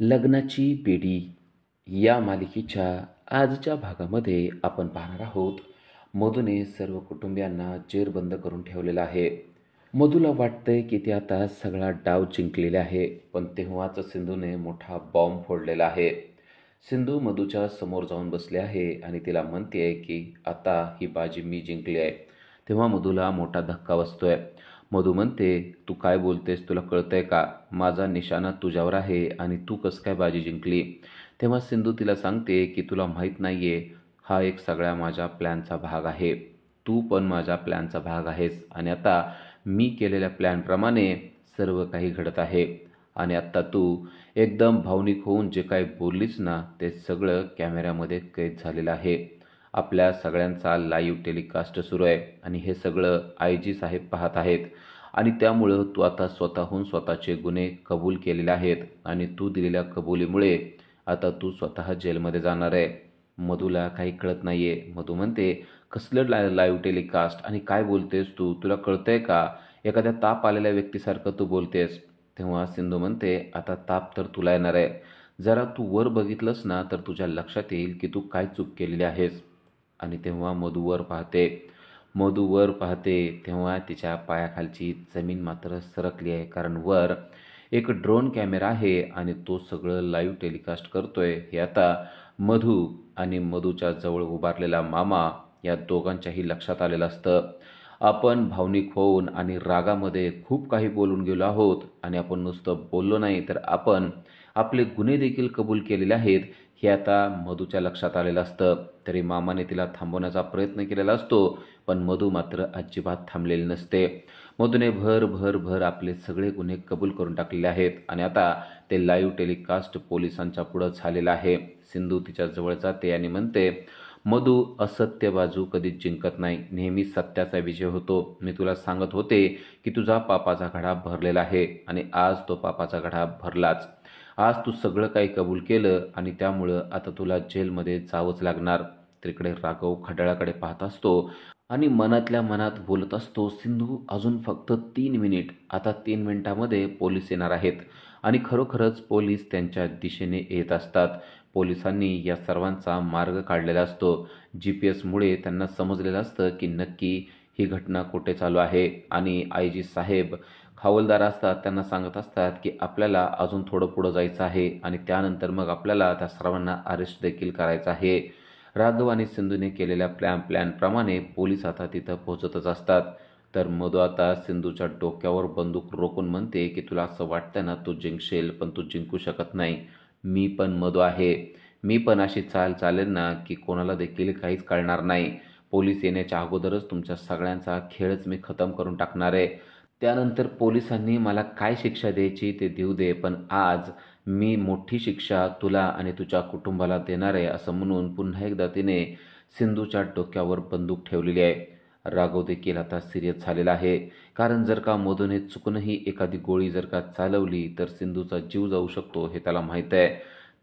लग्नाची बेडी या मालिकेच्या आजच्या भागामध्ये आपण पाहणार आहोत. मधूने सर्व कुटुंबियांना जेरबंद करून ठेवलेलं आहे. मधूला वाटतंय की ते आता सगळा डाव जिंकलेला आहे, पण तेव्हाच सिंधूने मोठा बॉम्ब फोडलेला आहे. सिंधू मधूच्या समोर जाऊन बसली आहे आणि तिला म्हणते की आता ही बाजी मी जिंकली आहे. तेव्हा मधूला मोठा धक्का बसतोय. मधू म्हणते, तू काय बोलतेस, तुला कळतंय का? माझा निशाणा तुझ्यावर आहे आणि तू कसं काय बाजी जिंकली? तेव्हा सिंधू तिला सांगते की तुला माहीत नाहीये, हा एक सगळ्या माझ्या प्लॅनचा भाग आहे. तू पण माझ्या प्लॅनचा भाग आहेस आणि आता मी केलेल्या प्लॅनप्रमाणे सर्व काही घडत आहे. आणि आत्ता तू एकदम भावनिक होऊन जे काही बोललीस ना, ते सगळं कॅमेऱ्यामध्ये कैद झालेलं आहे. आपल्या सगळ्यांचा लाईव्ह टेलिकास्ट सुरू आहे आणि हे सगळं आय जी साहेब पाहत आहेत. आणि त्यामुळं तू आता स्वतःहून स्वतःचे गुन्हे कबूल केलेले आहेत आणि तू दिलेल्या कबुलीमुळे आता तू स्वतः जेलमध्ये जाणार आहे. मधूला काही कळत नाहीये. मधू म्हणते, कसलं लाईव्ह टेलिकास्ट आणि काय बोलतेस तू? तुला कळतंय का? एखाद्या ताप आलेल्या व्यक्तीसारखं तू बोलतेस. तेव्हा सिंधू म्हणते, आता ताप तर तुला येणार आहे. जरा तू वर बघितलंस ना तर तुझ्या लक्षात येईल की तू काय चूक केलेली आहेस. आणि तेव्हा मधू वर पाहते. मधू वर पाहते तेव्हा तिच्या पायाखालची जमीन मात्र सरकली आहे, कारण वर एक ड्रोन कॅमेरा आहे आणि तो सगळं लाईव्ह टेलिकास्ट करतोय. हे आता मधू आणि मधूच्या जवळ उभारलेला मामा या दोघांच्याही लक्षात आलेलं असतं. आपण भावनिक होऊन आणि रागामध्ये खूप काही बोलून गेलो आहोत आणि आपण नुसतं बोललो नाही, तर आपण आपले गुन्हे देखील कबूल केलेले आहेत, हे आता मधूच्या लक्षात आलेलं असतं. तरी मामाने तिला थांबवण्याचा प्रयत्न केलेला असतो, पण मधू मात्र अजिबात थांबलेली नसते. मधूने भर भर भर आपले सगळे गुन्हे कबूल करून टाकलेले आहेत आणि आता ते लाईव्ह टेलिकास्ट पोलिसांच्या पुढं झालेलं आहे. सिंधू तिच्या जवळ जाते आणि म्हणते, मधू, असत्य बाजू कधीच जिंकत नाही, नेहमी सत्याचा विजय होतो. मी तुला सांगत होते की तुझा पापाचा घडा भरलेला आहे आणि आज तो पापाचा घडा भरलाच. आज तू सगळं काही कबूल केलं आणि त्यामुळं आता तुला जेलमध्ये जावंच लागणार. तिकडे राघव खड्याळाकडे पाहत असतो आणि मनातल्या मनात बोलत असतो, सिंधू, अजून फक्त 3 मिनिट. आता 3 मिनिटामध्ये पोलीस येणार आहेत. आणि खरोखरच पोलीस त्यांच्या दिशेने येत असतात. पोलिसांनी या सर्वांचा मार्ग काढलेला असतो. GPS मुळे त्यांना समजलेलं असतं की नक्की ही घटना कुठे चालू आहे. आणि आय जी साहेब हवालदार असतात, त्यांना सांगत असतात की आपल्याला अजून थोडं पुढं जायचं आहे आणि त्यानंतर मग आपल्याला त्या सर्वांना अरेस्ट देखील करायचं आहे. राघव आणि सिंधूने केलेल्या प्लॅनप्रमाणे पोलीस आता तिथं पोहोचतच असतात. तर मधू आता सिंधूच्या डोक्यावर बंदूक रोखून म्हणते की तुला असं वाटतं ना तू जिंकशील, पण तू जिंकू शकत नाही. मी पण मधू आहे. मी पण अशी चाल चालेल ना की कोणाला देखील काहीच कळणार नाही. पोलीस येण्याच्या अगोदरच तुमच्या सगळ्यांचा खेळच मी खतम करून टाकणार आहे. त्यानंतर पोलिसांनी मला काय शिक्षा द्यायची ते देऊ दे, पण आज मी मोठी शिक्षा तुला आणि तुझ्या कुटुंबाला देणार आहे, असं म्हणून पुन्हा एकदा तिने सिंधूच्या डोक्यावर बंदूक ठेवलेली आहे. राघव देखील आता सिरियस झालेला आहे, कारण जर का मधूने चुकूनही एखादी गोळी जर का चालवली तर सिंधूचा जीव जाऊ शकतो, हे त्याला माहीत आहे.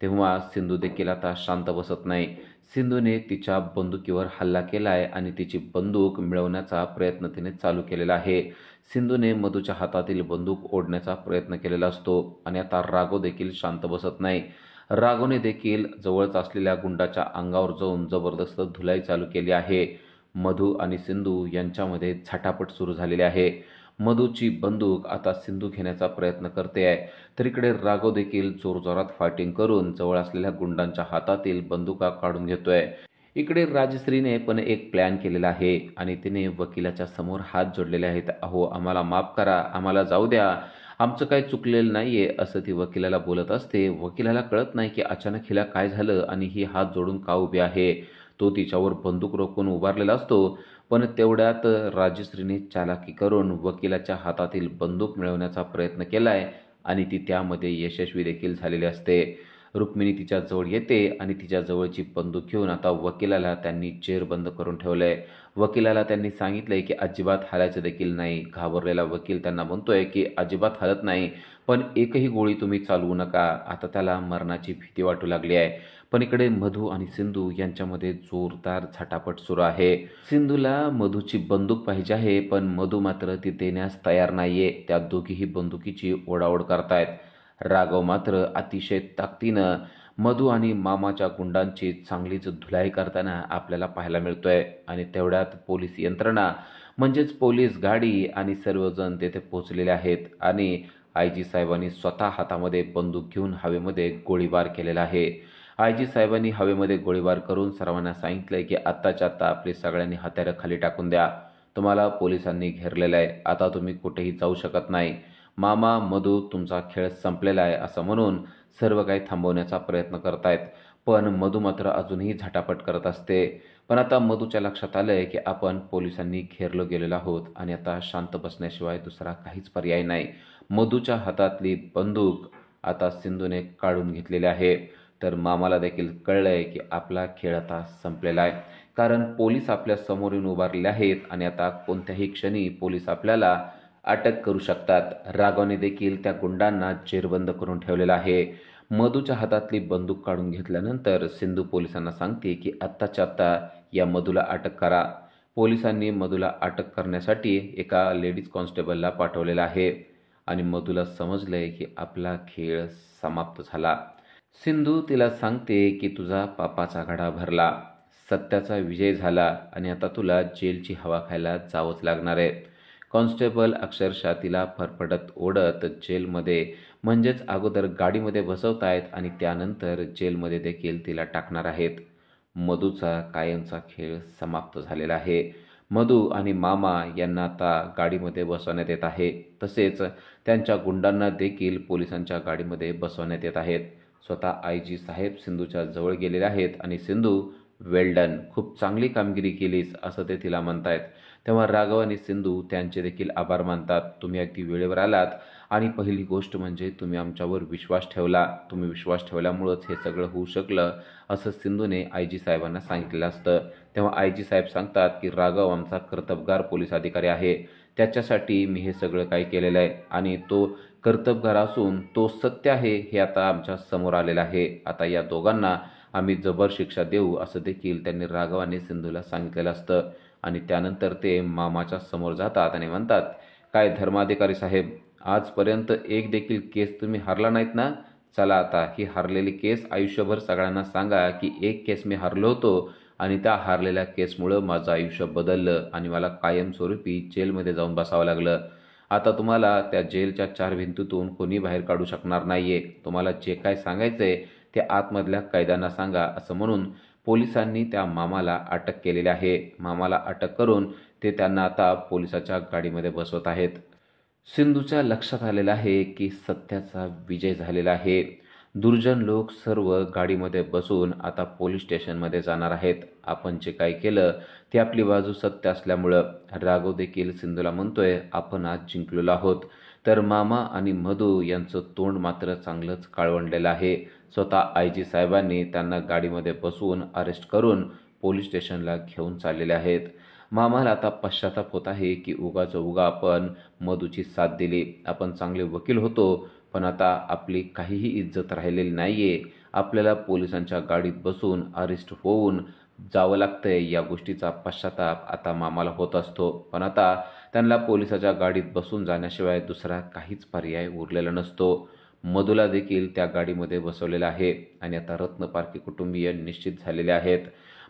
तेव्हा सिंधू देखील आता शांत बसत नाही. सिंधूने तिच्या बंदुकीवर हल्ला केला आहे आणि तिची बंदूक मिळवण्याचा प्रयत्न तिने चालू केलेला आहे. सिंधूने मधूच्या हातातील बंदूक ओढण्याचा प्रयत्न केलेला असतो आणि आता राघव देखील शांत बसत नाही. राघवने देखील जवळच असलेल्या गुंडाच्या अंगावर जाऊन जबरदस्त धुलाई चालू केली आहे. मधू आणि सिंधू यांच्यामध्ये झटापट सुरू झालेली आहे. मधूची बंदूक आता सिंधू घेण्याचा प्रयत्न करते आहे, तर इकडे राघव देखील जोरजोरात फायटिंग करून जवळ असलेल्या गुंडांच्या हातातील बंदुका काढून घेतोय. इकडे राजश्रीने पण एक प्लॅन केलेला आहे आणि तिने वकिलाच्या समोर हात जोडलेले आहेत. अहो, आम्हाला माफ करा, आम्हाला जाऊ द्या, आमचं काही चुकलेलं नाहीये, असं ती वकिलाला बोलत असते. वकिलाला कळत नाही की अचानक हिला काय झालं आणि ही हात जोडून का उभी आहे. तो तिच्यावर बंदूक रोखून उभारलेला असतो, पण तेवढ्यात राजश्रीने चालाकी करून वकिलाच्या हातातील बंदूक मिळवण्याचा प्रयत्न केलाय आणि ती त्यामध्ये यशस्वी देखील झालेली असते. रुक्मिणी तिच्या जवळ येते आणि तिच्या जवळची बंदूक घेऊन आता वकिलाला त्यांनी जेरबंद करून ठेवलंय. वकिलाला त्यांनी सांगितलंय की अजिबात हालायचं देखील नाही. घाबरलेला वकील त्यांना म्हणतोय की अजिबात हालत नाही, पण एकही गोळी तुम्ही चालवू नका. आता त्याला मरणाची भीती वाटू लागली आहे. पण इकडे मधू आणि सिंधू यांच्यामध्ये जोरदार झटापट सुरू आहे. सिंधूला मधूची बंदूक पाहिजे आहे, पण मधू मात्र ती देण्यास तयार नाहीये. त्या दोघीही बंदुकीची ओढाओढ करतायत. राघव मात्र अतिशय ताकदीनं मधू आणि मामाच्या गुंडांची चांगलीच धुलाई करताना आपल्याला पाहायला मिळतोय आणि तेवढ्यात पोलीस यंत्रणा म्हणजेच पोलीस गाडी आणि सर्वजण तेथे पोहोचलेले आहेत आणि आयजी साहेबांनी स्वतः हातामध्ये बंदूक घेऊन हवेमध्ये गोळीबार केलेला आहे. आयजी साहेबांनी हवेमध्ये गोळीबार करून सर्वांना सांगितलंय की आत्ताच्या आत्ता आपली सगळ्यांनी हत्यारं खाली टाकून द्या. तुम्हाला पोलिसांनी घेरलेलं आहे. आता तुम्ही कुठेही जाऊ शकत नाही. मामा, मधू, तुमचा खेळ संपलेला आहे असं म्हणून सर्व काही थांबवण्याचा प्रयत्न करतायत. पण मधू मात्र अजूनही झटापट करत असते. पण आता मधूच्या लक्षात आलंय की आपण पोलिसांनी घेरलो गेलेलो आहोत आणि आता शांत बसण्याशिवाय दुसरा काहीच पर्याय नाही. मधूच्या हातातली बंदूक आता सिंधूने काढून घेतलेली आहे. तर मामाला देखील कळलंय की आपला खेळ आता संपलेला आहे. कारण पोलीस आपल्या समोर येऊन उभारलेले आहेत आणि आता कोणत्याही क्षणी पोलीस आपल्याला अटक करू शकतात. राघवने देखील त्या गुंडांना जेरबंद करून ठेवलेलं आहे. मधूच्या हातातली बंदूक काढून घेतल्यानंतर सिंधू पोलिसांना सांगते की आत्ताच्या आत्ता या मधूला अटक करा. पोलिसांनी मधूला अटक करण्यासाठी एका लेडीज कॉन्स्टेबलला पाठवलेलं आहे आणि मधूला समजलंय की आपला खेळ समाप्त झाला. सिंधू तिला सांगते की तुझा पापाचा घडा भरला, सत्याचा विजय झाला आणि आता तुला जेलची हवा खायला जावंच लागणार आहे. कॉन्स्टेबल अक्षरशः तिला फरफटत ओढत जेलमध्ये म्हणजेच अगोदर गाडीमध्ये बसवतायत आणि त्यानंतर जेलमध्ये देखील तिला टाकणार आहेत. मधूचा कायमचा खेळ समाप्त झालेला आहे. मधू आणि मामा यांना आता गाडीमध्ये बसवण्यात येत आहे. तसेच त्यांच्या गुंडांना देखील पोलिसांच्या गाडीमध्ये बसवण्यात येत आहेत. स्वतः आयजी साहेब सिंधूच्या जवळ गेलेले आहेत आणि सिंधू, वेल डन, खूप चांगली कामगिरी केलीस असं ते तिला म्हणतायत. तेव्हा राघव आणि सिंधू त्यांचे देखील आभार मानतात. तुम्ही अगदी वेळेवर आलात आणि पहिली गोष्ट म्हणजे तुम्ही आमच्यावर विश्वास ठेवला. तुम्ही विश्वास ठेवल्यामुळंच हे सगळं होऊ शकलं असं सिंधूने आयजी साहेबांना सांगितलेलं असतं. तेव्हा आयजी साहेब सांगतात की राघव आमचा कर्तबगार पोलीस अधिकारी आहे. त्याच्यासाठी मी हे सगळं काही केलेलं आहे आणि तो कर्तबगार असून तो सत्य आहे हे आता आमच्या समोर आलेलं आहे. आता या दोघांना आम्ही जबर शिक्षा देऊ असं देखील त्यांनी राघव आणि सिंधूला सांगितलेलं असतं. आणि त्यानंतर ते मामाच्या समोर जातात आणि म्हणतात, काय धर्माधिकारी साहेब, आजपर्यंत एक देखील केस तुम्ही हारला नाहीत ना? चला आता ही हारलेली केस आयुष्यभर सगळ्यांना सांगा की एक केस मी हारलो होतो आणि त्या हारलेल्या केसमुळं माझं आयुष्य बदललं आणि मला कायमस्वरूपी जेलमध्ये जाऊन बसावं लागलं. आता तुम्हाला त्या जेलच्या 4 भिंतीतून कोणी बाहेर काढू शकणार नाहीये. तुम्हाला जे काय सांगायचंय ते आतमधल्या कैद्यांना सांगा असं म्हणून पोलिसांनी त्या मामाला अटक केलेली आहे. मामाला अटक करून ते त्यांना आता पोलिसाच्या गाडीमध्ये बसवत आहेत. सिंधूच्या लक्षात आलेलं आहे की सत्याचा विजय झालेला आहे. दुर्जन लोक सर्व गाडीमध्ये बसून आता पोलीस स्टेशनमध्ये जाणार आहेत. आपण जे काय केलं ते आपली बाजू सत्य असल्यामुळं राघव देखील सिंधूला म्हणतोय, आपण आज जिंकलेलो आहोत. तर मामा आणि मधू यांचं तोंड मात्र चांगलंच काळवंडलेलं आहे. स्वतः आयजी साहेबांनी त्यांना गाडीमध्ये बसवून अरेस्ट करून पोलीस स्टेशनला घेऊन चाललेले आहेत. मामाला आता पश्चाताप होत आहे की उगा आपण मधूची साथ दिली. आपण चांगले वकील होतो, पण आता आपली काहीही इज्जत राहिलेली नाहीये. आपल्याला पोलिसांच्या गाडीत बसून अरेस्ट होऊन जावं लागतंय. या गोष्टीचा पश्चाताप आता मामाला होत असतो. पण आता त्यांना पोलिसाच्या गाडीत बसून जाण्याशिवाय दुसरा काहीच पर्याय उरलेला नसतो. मधूला देखील त्या गाडीमध्ये बसवलेलं आहे आणि आता रत्नपारखी कुटुंबीय निश्चित झालेले आहेत.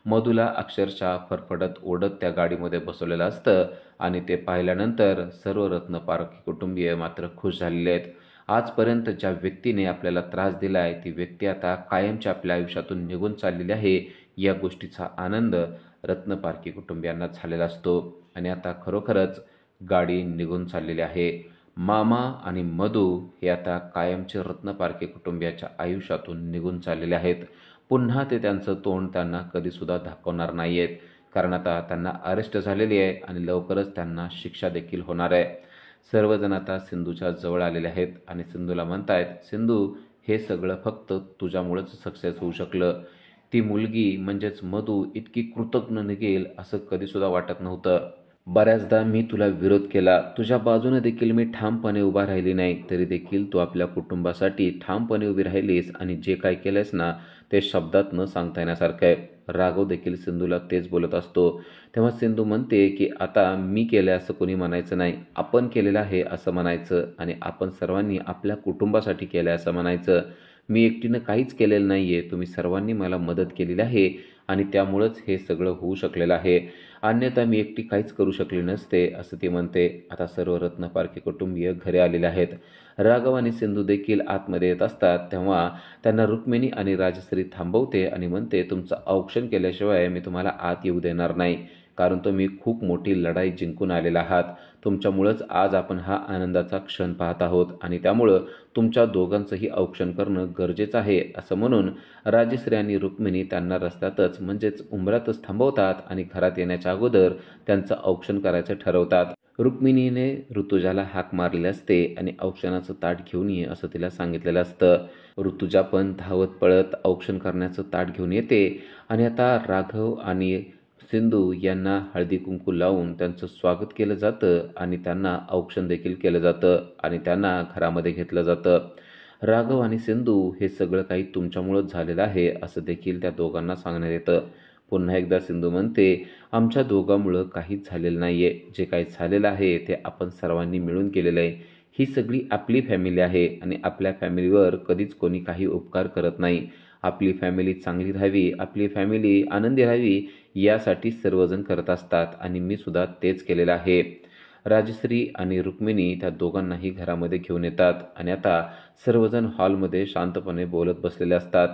मधूला अक्षरशः फरफटत ओढत त्या गाडीमध्ये बसवलेलं असतं आणि ते पाहिल्यानंतर सर्व रत्नपारखी कुटुंबीय मात्र खुश झालेले आहेत. आजपर्यंत ज्या व्यक्तीने आपल्याला त्रास दिला आहे ती व्यक्ती आता कायमच्या आपल्या आयुष्यातून निघून चाललेली आहे. या गोष्टीचा आनंद रत्नपारखी कुटुंबियांना झालेला असतो आणि आता खरोखरच गाडी निघून चाललेली आहे. मामा आणि मधू हे आता कायमचे रत्नपारखी कुटुंबियाच्या आयुष्यातून निघून चाललेले आहेत. पुन्हा ते त्यांचं तोंड त्यांना कधीसुद्धा दाखवणार नाही आहेत. कारण आता त्यांना अरेस्ट झालेली आहे आणि लवकरच त्यांना शिक्षा देखील होणार आहे. सर्वजण आता सिंधूच्या जवळ आलेले आहेत आणि सिंधूला म्हणतायत, सिंधू, हे सगळं फक्त तुझ्यामुळेच सक्सेस होऊ शकलं. ती मुलगी म्हणजेच मधू इतकी कृतज्ञ निघेल असं कधीसुद्धा वाटत नव्हतं. बऱ्याचदा मी तुला विरोध केला. तुझ्या बाजूने देखील मी ठामपणे उभा राहिली नाही. तरी देखील तू आपल्या कुटुंबासाठी ठामपणे उभी राहिलीस आणि जे काय केलंयस ना, ते शब्दात न सांगता येण्यासारखं आहे. राघव देखील सिंधूला तेच बोलत असतो. तेव्हा सिंधू म्हणते की आता मी केलं असं कोणी म्हणायचं नाही. आपण केलेलं आहे असं म्हणायचं आणि आपण सर्वांनी आपल्या कुटुंबासाठी केलं आहे असं म्हणायचं. मी एकटीनं काहीच केलेलं नाही आहे. तुम्ही सर्वांनी मला मदत केलेली आहे आणि त्यामुळंच हे सगळं होऊ शकलेलं आहे. अन्यथा मी एकटी काहीच करू शकले नसते, असं ती म्हणते. आता सर्व रत्नपारखी कुटुंबीय घरी आलेले आहेत. राघव आणि सिंधू देखील आतमध्ये येत असतात. तेव्हा त्यांना रुक्मिणी आणि राजश्री थांबवते आणि म्हणते, तुमचं औक्षण केल्याशिवाय मी तुम्हाला आत येऊ देणार नाही. कारण तुम्ही खूप मोठी लढाई जिंकून आलेला आहात. तुमच्यामुळंच आज आपण हा आनंदाचा क्षण पाहत आहोत आणि त्यामुळं तुमच्या दोघांचंही औक्षण करणं गरजेचं आहे. असं म्हणून राजश्री आणि रुक्मिणी त्यांना रस्त्यातच म्हणजेच उंबरातच थांबवतात आणि घरात येण्याच्या अगोदर त्यांचं औक्षण करायचं ठरवतात. रुक्मिणीने ऋतुजाला हाक मारलेली असते आणि औक्षणाचं ताट घेऊन ये असं तिला सांगितलेलं असतं. ऋतुजा पण धावत पळत औक्षण करण्याचं ताट घेऊन येते आणि आता राघव आणि सिंधू यांना हळदी कुंकू लावून त्यांचं स्वागत केलं जातं आणि त्यांना औक्षण देखील केलं जातं आणि त्यांना घरामध्ये घेतलं जातं. राघव आणि सिंधू हे सगळं काही तुमच्यामुळंच झालेलं आहे असं देखील त्या दोघांना सांगण्यात येतं. पुन्हा एकदा सिंधू म्हणते, आमच्या दोघांमुळं काहीच झालेलं नाही आहे. जे काही झालेलं आहे ते आपण सर्वांनी मिळून केलेलं आहे. ही सगळी आपली फॅमिली आहे आणि आपल्या फॅमिलीवर कधीच कोणी काही उपकार करत नाही. आपली फॅमिली चांगली राहावी, आपली फॅमिली आनंदी राहावी यासाठी सर्वजण करत असतात आणि मी सुद्धा तेच केलेलं आहे. राजश्री आणि रुक्मिणी त्या दोघांनाही घरामध्ये घेऊन येतात आणि आता सर्वजण हॉलमध्ये शांतपणे बोलत बसलेले असतात.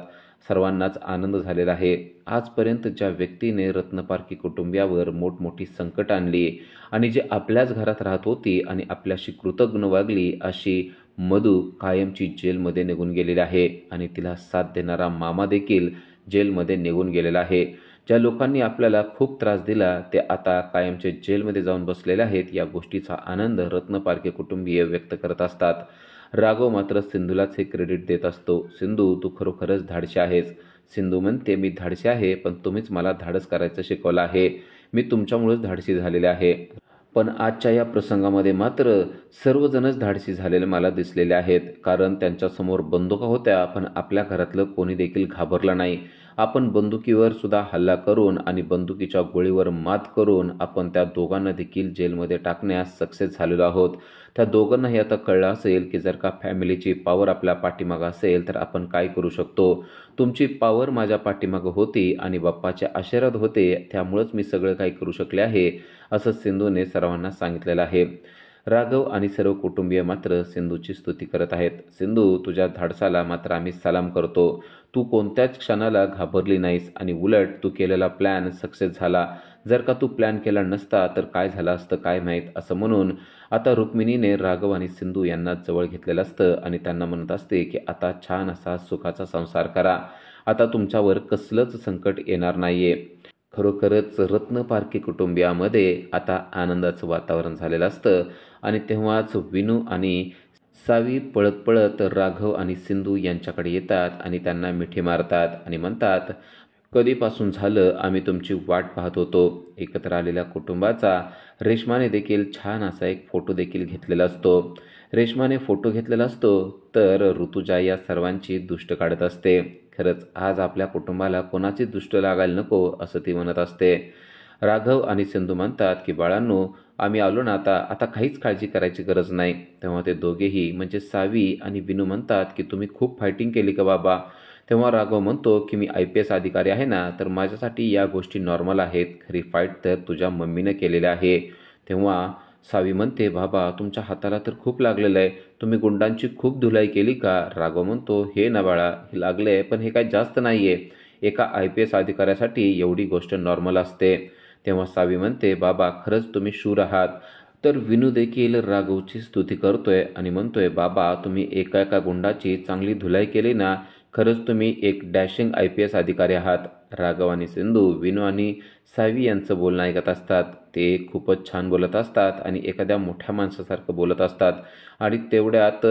सर्वांनाच आनंद झालेला आहे. आजपर्यंत ज्या व्यक्तीने रत्नपारखी कुटुंबियावर मोठमोठी संकट आणली आणि जे आपल्याच घरात राहत होती आणि आपल्याशी कृतज्ञ वागली अशी मधू कायमची जेलमध्ये निघून गेलेली आहे आणि तिला साथ देणारा मामा देखील जेलमध्ये निघून गेलेला आहे. ज्या लोकांनी आपल्याला खूप त्रास दिला ते आता कायमचे जेलमध्ये जाऊन बसलेले आहेत. या गोष्टीचा आनंद रत्नपारखी कुटुंबीय व्यक्त करत असतात. राघव मात्र सिंधूलाच हे क्रेडिट देत असतो. सिंधू, तू खरोखरच धाडशी आहेस. सिंधू म्हणते, मी धाडशी आहे पण तुम्हीच मला धाडस करायचं शिकवलं आहे. मी तुमच्यामुळेच धाडशी झालेले आहे. पण आजच्या या प्रसंगामध्ये मात्र सर्वजणच धाडसी झालेले मला दिसलेले आहेत. कारण त्यांच्यासमोर बंदुका होत्या पण आपल्या घरातलं कोणी देखील घाबरलं नाही. आपण बंदुकीवर सुद्धा हल्ला करून आणि बंदुकीच्या गोळीवर मात करून आपण त्या दोघांना देखील जेलमध्ये टाकण्यास सक्सेस झालेलो आहोत. त्या दोघांनाही आता कळलं असेल की जर का फॅमिलीची पॉवर आपल्या पाठीमागं असेल तर आपण काय करू शकतो. तुमची पॉवर माझ्या पाठीमागं होती आणि बाप्पाचे आशीर्वाद होते, त्यामुळंच मी सगळं काही करू शकले आहे असं सिंधूने सर्वांना सांगितलेलं आहे. राघव आणि सर्व कुटुंबीय मात्र सिंधूची स्तुती करत आहेत. सिंधू, तुझ्या धाडसाला मात्र आम्ही सलाम करतो. तू कोणत्याच क्षणाला घाबरली नाहीस आणि उलट तू केलेला प्लॅन सक्सेस झाला. जर का तू प्लॅन केला नसता तर काय झालं असतं काय माहीत. असं म्हणून आता रुक्मिणीने राघव आणि सिंधू यांना जवळ घेतलेलं असतं आणि त्यांना म्हणत असते की आता छान असा सुखाचा संसार करा. आता तुमच्यावर कसलंच संकट येणार नाहीये. खरोखरच रत्नपारखी कुटुंबियामध्ये आता आनंदाचं वातावरण झालेलं असतं आणि तेव्हाच विनू आणि सावी पळत पळत राघव आणि सिंधू यांच्याकडे येतात आणि त्यांना मिठी मारतात आणि म्हणतात, कधीपासून झालं आम्ही तुमची वाट पाहत होतो. एकत्र आलेल्या कुटुंबाचा रेश्माने देखील छान असा एक फोटो देखील घेतलेला असतो. रेश्माने फोटो घेतलेला असतो तर ऋतुजा या सर्वांची दुष्ट काढत असते. खरंच आज आपल्या कुटुंबाला कोणाची दुष्ट लागायला नको असं ती म्हणत असते. राघव आणि सिंधू म्हणतात की बाळांनो, आम्ही आलो ना आता आता काहीच काळजी करायची गरज नाही. तेव्हा ते दोघेही म्हणजे सावी आणि विनू म्हणतात की तुम्ही खूप फायटिंग केली का बाबा. तेव्हा राघव म्हणतो की मी IPS अधिकारी आहे ना, तर माझ्यासाठी या गोष्टी नॉर्मल आहेत. खरी फाईट तर तुझ्या मम्मीनं केलेली आहे. तेव्हा सावी म्हणते, बाबा तुमच्या हाताला तर खूप लागलेलं आहे. तुम्ही गुंडांची खूप धुलाई केली का. राघव म्हणतो, हे ना बाळा, हे लागले पण हे काही जास्त नाही आहे. एका IPS अधिकाऱ्यासाठी एवढी गोष्ट नॉर्मल असते. तेव्हा सावी म्हणते, बाबा खरंच तुम्ही शूर आहात. तर विनू देखील राघवची स्तुती करतोय आणि म्हणतोय, बाबा तुम्ही एका एका गुंडाची चांगली धुलाई केली ना, खरंच तुम्ही एक डॅशिंग IPS अधिकारी आहात. राघव आणि सिंधू विनू आणि सावी यांचं बोलणं ऐकत असतात. ते खूपच छान बोलत असतात आणि एखाद्या मोठ्या माणसासारखं बोलत असतात आणि तेवढ्यात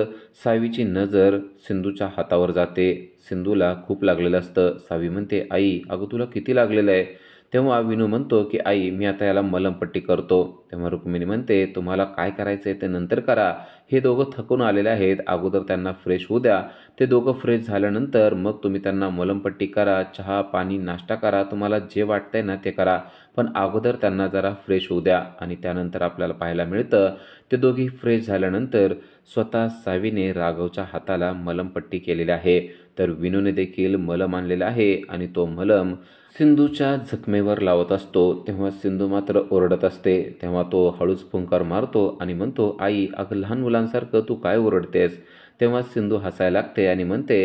सावीची नजर सिंधूच्या हातावर जाते. सिंधूला खूप लागलेलं असतं. सावी म्हणते, आई अगं तुला किती लागलेलं आहे. तेव्हा विनू म्हणतो की आई मी आता याला मलमपट्टी करतो. तेव्हा रुक्मिणी म्हणते तुम्हाला काय करायचं आहे ते नंतर करा. हे दोघं थकून आलेले आहेत, अगोदर त्यांना फ्रेश होऊ द्या. ते दोघं फ्रेश झाल्यानंतर मग तुम्ही त्यांना मलमपट्टी करा, चहा पाणी नाश्ता करा, तुम्हाला जे वाटतंय ना ते करा. पण अगोदर त्यांना जरा फ्रेश होऊ द्या. आणि त्यानंतर आपल्याला पाहायला मिळतं ते दोघी फ्रेश झाल्यानंतर स्वतः सावीने राघवच्या हाताला मलमपट्टी केलेली आहे. तर विनूने देखील मलम आणलेला आहे आणि तो मलम सिंधूच्या जखमेवर लावत असतो. तेव्हा सिंधू मात्र ओरडत असते. तेव्हा तो हळूच फुंकार मारतो आणि म्हणतो आई अगं लहान मुलांसारखं तू काय ओरडतेस. तेव्हा सिंधू हसायला लागते आणि म्हणते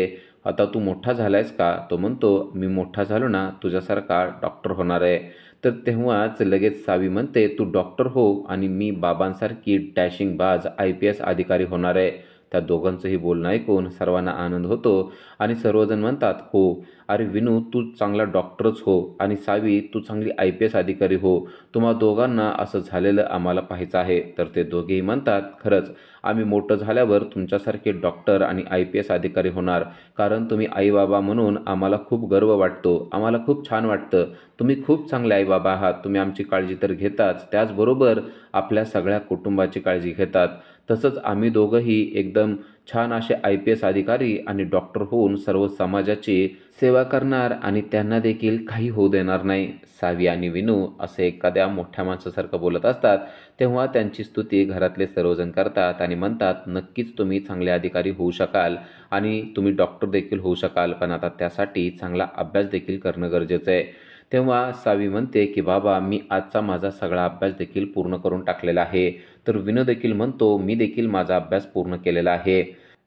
आता तू मोठा झालायस का. तो म्हणतो मी मोठा झालो ना तुझ्यासारखा डॉक्टर होणार आहे. तर तेव्हाच लगेच सावी म्हणते तू डॉक्टर हो आणि मी बाबांसारखी डॅशिंग बाज IPS अधिकारी होणार आहे. त्या दोघांचंही बोलणं ऐकून सर्वांना आनंद होतो आणि सर्वजण म्हणतात हो अरे विनू तू चांगला डॉक्टरच हो आणि सावी तू चांगली IPS अधिकारी हो. तुम्हा दोघांना असं झालेलं आम्हाला पाहायचं आहे. तर ते दोघेही म्हणतात खरंच आम्ही मोठं झाल्यावर तुमच्यासारखे डॉक्टर आणि IPS अधिकारी होणार. कारण तुम्ही आईबाबा म्हणून आम्हाला खूप गर्व वाटतो, आम्हाला खूप छान वाटतं. तुम्ही खूप चांगले आईबाबा आहात. तुम्ही आमची काळजी तर घेताच, त्याचबरोबर आपल्या सगळ्या कुटुंबाची काळजी घेतात. तसंच आम्ही दोघंही एकदम छान असे IPS अधिकारी आणि डॉक्टर होऊन सर्व समाजाची सेवा करणार आणि त्यांना देखील काही होऊ देणार नाही. सावी आणि विनू असे एखाद्या मोठ्या माणसासारखं बोलत असतात. तेव्हा त्यांची स्तुती घरातले सर्वजण करतात आणि म्हणतात नक्कीच तुम्ही चांगले अधिकारी होऊ शकाल आणि तुम्ही डॉक्टर देखील होऊ शकाल. पण आता त्यासाठी चांगला अभ्यास देखील करणं गरजेचं आहे. तेव्हा सावी म्हणते की बाबा मी आजचा माझा सगळा अभ्यास देखील पूर्ण करून टाकलेला आहे. तर विनू देखील म्हणतो मी देखील माझा अभ्यास पूर्ण केलेला आहे.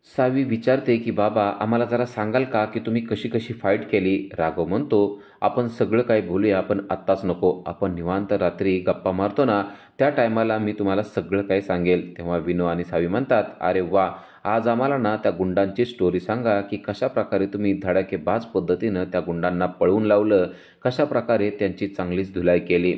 सावी विचारते की बाबा आम्हाला जरा सांगाल का की तुम्ही कशी कशी फाईट केली. राघव म्हणतो आपण सगळं काही बोलूया पण आत्ताच नको. आपण निवांत रात्री गप्पा मारतो ना त्या टायमाला मी तुम्हाला सगळं काही सांगेल. तेव्हा विनू आणि सावी म्हणतात अरे वा आज आम्हाला ना त्या गुंडांची स्टोरी सांगा की कशा प्रकारे तुम्ही धडाकेबाज पद्धतीनं त्या गुंडांना पळवून लावलं, कशा प्रकारे त्यांची चांगलीच धुलाई केली.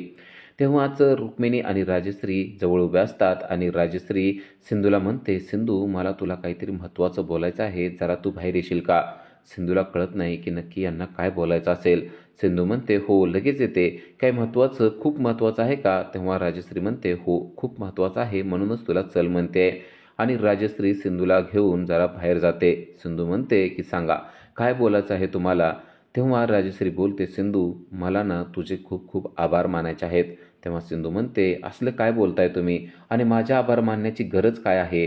तेव्हाच रुक्मिणी आणि राजश्री जवळ उभ्या असतात आणि राजश्री सिंधूला म्हणते सिंधू मला तुला काहीतरी महत्त्वाचं बोलायचं आहे, जरा तू बाहेर येशील का. सिंधूला कळत नाही की नक्की यांना काय बोलायचं असेल. सिंधू म्हणते हो लगेच येते. काय महत्त्वाचं, खूप महत्त्वाचं आहे का. तेव्हा राजश्री म्हणते हो खूप महत्त्वाचं आहे म्हणूनच तुला चल म्हणते. आणि राजश्री सिंधूला घेऊन जरा बाहेर जाते. सिंधू म्हणते की सांगा काय बोलायचं आहे तुम्हाला. तेव्हा राजश्री बोलते सिंधू मला ना तुझे खूप खूप आभार मानायचे आहेत. तेव्हा सिंधू म्हणते असलं काय बोलताय तुम्ही आणि माझ्या आभार मानण्याची गरज काय आहे.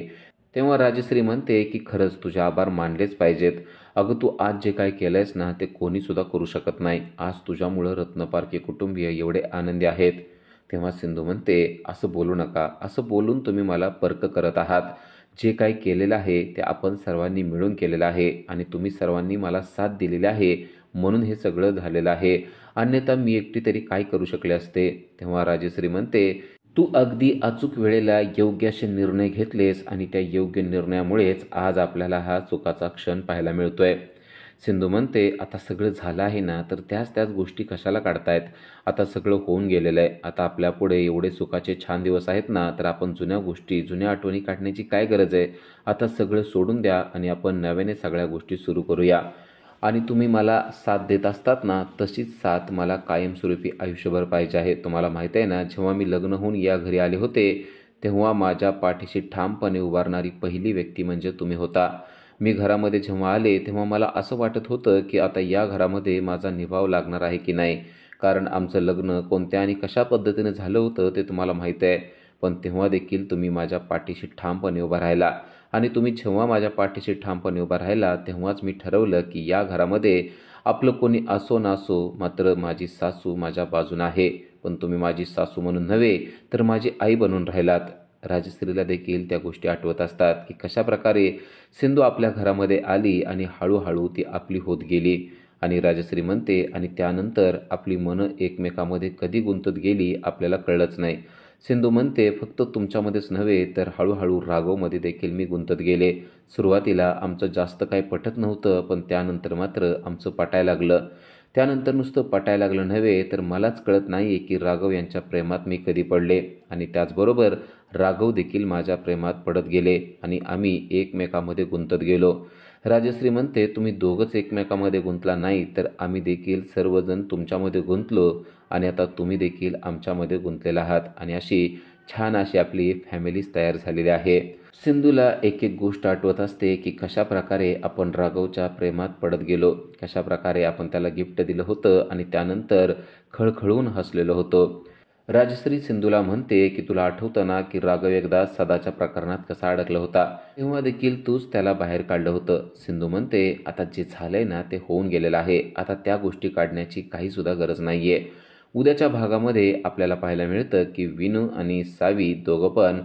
तेव्हा राजश्री म्हणते की खरंच तुझे आभार मानलेच पाहिजेत. अगं तू आज जे काय केलंयस ना ते कोणीसुद्धा करू शकत नाही. आज तुझ्यामुळं रत्नपारखी कुटुंबीय एवढे आनंदी आहेत. तेव्हा सिंधू म्हणते असं बोलू नका, असं बोलून तुम्ही मला पर्क करत आहात. जे काही केलेलं आहे ते आपण सर्वांनी मिळून केलेलं आहे आणि तुम्ही सर्वांनी मला साथ दिलेली आहे म्हणून हे सगळं झालेलं आहे. अन्यथा मी एकटी तरी काय करू शकले असते. तेव्हा राजश्री म्हणते तू अगदी अचूक वेळेला योग्य असे निर्णय घेतलेस आणि त्या योग्य निर्णयामुळेच आज आपल्याला हा चुकाचा क्षण पाहायला मिळतोय. सिंधू म्हणते आता सगळं झालं आहे ना तर त्याच त्याच गोष्टी कशाला काढतायत. आता सगळं होऊन गेलेलं आहे. आता आपल्यापुढे एवढे सुखाचे छान दिवस आहेत ना तर आपण जुन्या गोष्टी जुन्या आठवणी काढण्याची काय गरज आहे. आता सगळं सोडून द्या आणि आपण नव्याने सगळ्या गोष्टी सुरू करूया. आणि तुम्ही मला साथ देत असतात ना तशीच साथ मला कायमस्वरूपी आयुष्यभर पाहिजे आहे. तुम्हाला माहीत आहे ना जेव्हा मी लग्न होऊन या घरी आले होते तेव्हा माझ्या पाठीशी ठामपणे उभारणारी पहिली व्यक्ती म्हणजे तुम्ही होता. मी घरामध्ये जेव्हा आले तेव्हा मला असं वाटत होतं की आता या घरामध्ये माझा निभाव लागणार आहे की नाही. कारण आमचं लग्न कोणत्या आणि कशा पद्धतीने झालं होतं ते तुम्हाला माहीत आहे. पण तेव्हा देखील तुम्ही माझ्या पाठीशी ठामपणे उभा राहिला आणि तुम्ही जेव्हा माझ्या पाठीशी ठामपणे उभा राहिला तेव्हाच मी ठरवलं की या घरामध्ये आपलं कोणी असो नसो मात्र माझी सासू माझ्या बाजूने आहे. पण तुम्ही माझी सासू म्हणून नव्हे तर माझी आई बनून राहिलात. राजश्रीला देखील त्या गोष्टी आठवत असतात की कशा प्रकारे सिंधू आपल्या घरामध्ये आली आणि हळूहळू ती आपली होत गेली. आणि राजश्री म्हणते आणि त्यानंतर आपली मनं एकमेकामध्ये कधी गुंतत गेली आपल्याला कळलंच नाही. सिंधू म्हणते फक्त तुमच्यामध्येच नव्हे तर हळूहळू राघवमध्ये देखील मी गुंतत गेले. सुरुवातीला आमचं जास्त काही पटत नव्हतं पण त्यानंतर मात्र आमचं पटायला लागलं. त्यानंतर नुसतं पटायला लागलं नव्हे तर मलाच कळत नाही की राघव यांच्या प्रेमात मी कधी पडले आणि त्याचबरोबर राघव देखील माझ्या प्रेमात पडत गेले आणि आम्ही एकमेकामध्ये गुंतत गेलो. राजश्री म्हणते, तुम्ही दोघंच एकमेकामध्ये गुंतला नाही तर आम्ही देखील सर्वजण तुमच्यामध्ये गुंतलो आणि आता तुम्ही देखील आमच्यामध्ये गुंतलेला आहात आणि अशी छान अशी आपली फॅमिलीच तयार झालेली आहे. सिंधूला एक एक गोष्ट आठवत असते की कशा प्रकारे आपण राघवच्या प्रेमात पडत गेलो, कशा प्रकारे आपण त्याला गिफ्ट दिलं होतं आणि त्यानंतर खळखळून हसलेलो होतो. राजश्री सिंधूला म्हणते की तुला आठवतं ना की राघव एकदा सदाच्या प्रकरणात कसा अडकला होता, तेव्हा देखील तूच त्याला बाहेर काढलं होतं. सिंधू म्हणते, आता जे झालंय ना ते होऊन गेलेलं आहे, आता त्या गोष्टी काढण्याची काही सुद्धा गरज नाहीये. उद्याच्या भागामध्ये आपल्याला पाहायला मिळतं की विनू आणि सावी दोघं पण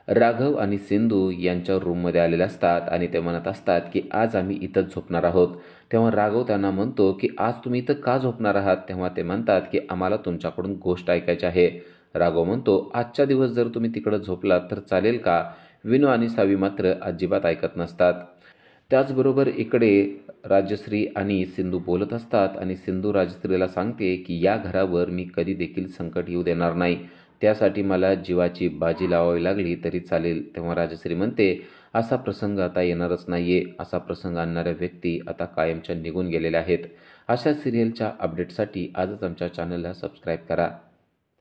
राघव आणि सिंधू यांच्या रूममध्ये आलेले असतात आणि ते म्हणत असतात की आज आम्ही इथंच झोपणार आहोत. तेव्हा राघव त्यांना म्हणतो की आज तुम्ही इथं का झोपणार आहात? तेव्हा ते म्हणतात की आम्हाला तुमच्याकडून गोष्ट ऐकायची आहे. राघव म्हणतो, आजच्या दिवस जर तुम्ही तिकडं झोपलात तर चालेल का? विनू आणि सावी मात्र अजिबात ऐकत नसतात. त्याचबरोबर इकडे राजश्री आणि सिंधू बोलत असतात आणि सिंधू राजश्रीला सांगते की या घरावर मी कधी देखील संकट येऊ देणार नाही, त्यासाठी मला जीवाची बाजी लावावी लागली तरी चालेल. तेव्हा राजश्री म्हणते, असा प्रसंग आता येणारच नाहीये, असा प्रसंग आणणाऱ्या व्यक्ती आता कायमच्या निघून गेलेल्या आहेत. अशा सिरियलच्या अपडेटसाठी आजच आमच्या चॅनलला सबस्क्राईब करा.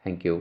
थँक्यू.